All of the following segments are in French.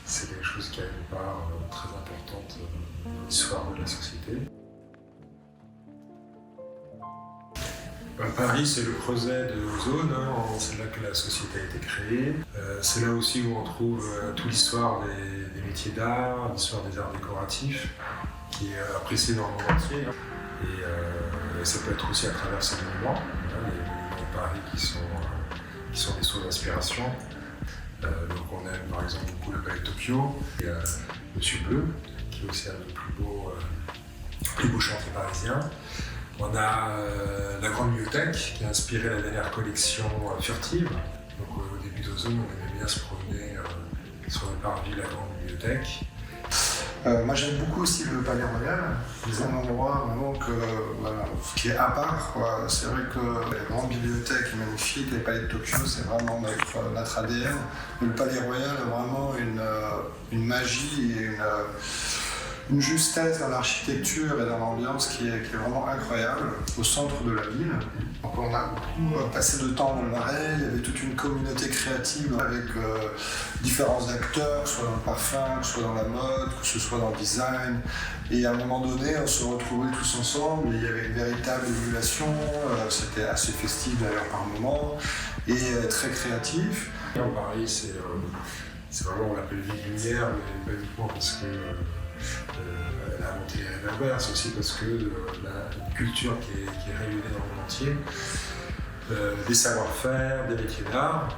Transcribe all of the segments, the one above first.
c'est quelque chose qui a une part très importante dans l'histoire de la société. Paris, c'est le creuset de Ozone, c'est là que la société a été créée. C'est là aussi où on trouve toute l'histoire des métiers d'art, l'histoire des arts décoratifs, qui est appréciée dans le monde entier. Et ça peut être aussi à travers ces monuments, les monuments de Paris qui sont des sources d'inspiration. Donc on aime par exemple beaucoup le Palais de Tokyo, et Monsieur Bleu, qui est aussi un des plus beaux chantiers parisiens. On a la Grande Bibliothèque qui a inspiré la dernière collection Furtive. Donc au début d'Ozone, on aimait bien se promener sur le parvis de la Grande Bibliothèque. Moi j'aime beaucoup aussi le Palais Royal, c'est un endroit vraiment qui est à part. C'est vrai que la Grande Bibliothèque est magnifique, les Palais de Tokyo c'est vraiment notre ADN. Mais le Palais Royal a vraiment une magie et une justesse dans l'architecture et dans l'ambiance qui est vraiment incroyable, au centre de la ville. Donc on a beaucoup passé de temps dans le Marais, il y avait toute une communauté créative avec différents acteurs, que ce soit dans le parfum, que ce soit dans la mode, que ce soit dans le design. Et à un moment donné, on se retrouvait tous ensemble, et il y avait une véritable émulation, c'était assez festif d'ailleurs par moments, et très créatif. En Paris, c'est vraiment, on l'appelle ville lumière, mais pas uniquement parce que elle a inventé les réverbères, c'est aussi parce que la culture qui est rayonnée dans le monde entier, des savoir-faire, des métiers d'art.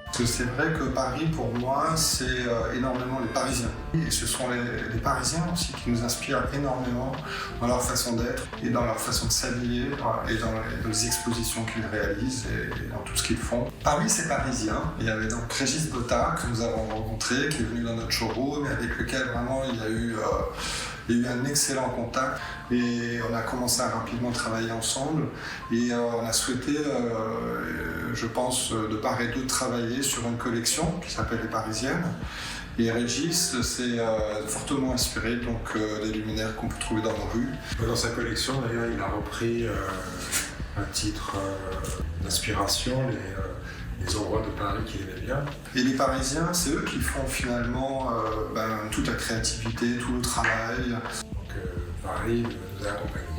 Parce que c'est vrai que Paris, pour moi, c'est énormément les Parisiens. Et ce sont les Parisiens aussi qui nous inspirent énormément dans leur façon d'être et dans leur façon de s'habiller et dans les expositions qu'ils réalisent et dans tout ce qu'ils font. Parmi ces Parisiens, il y avait donc Régis Botta que nous avons rencontré, qui est venu dans notre showroom et avec lequel vraiment il y a eu un excellent contact et on a commencé à rapidement travailler ensemble et on a souhaité, je pense, de part et d'autre travailler sur une collection qui s'appelle Les Parisiennes. Et Régis s'est fortement inspiré des luminaires qu'on peut trouver dans nos rues. Dans sa collection, d'ailleurs, il a repris un titre d'inspiration, les endroits de Paris qu'il aimait bien. Et les Parisiens, c'est eux qui font finalement toute la créativité, tout le travail. Donc Paris nous a accompagnés.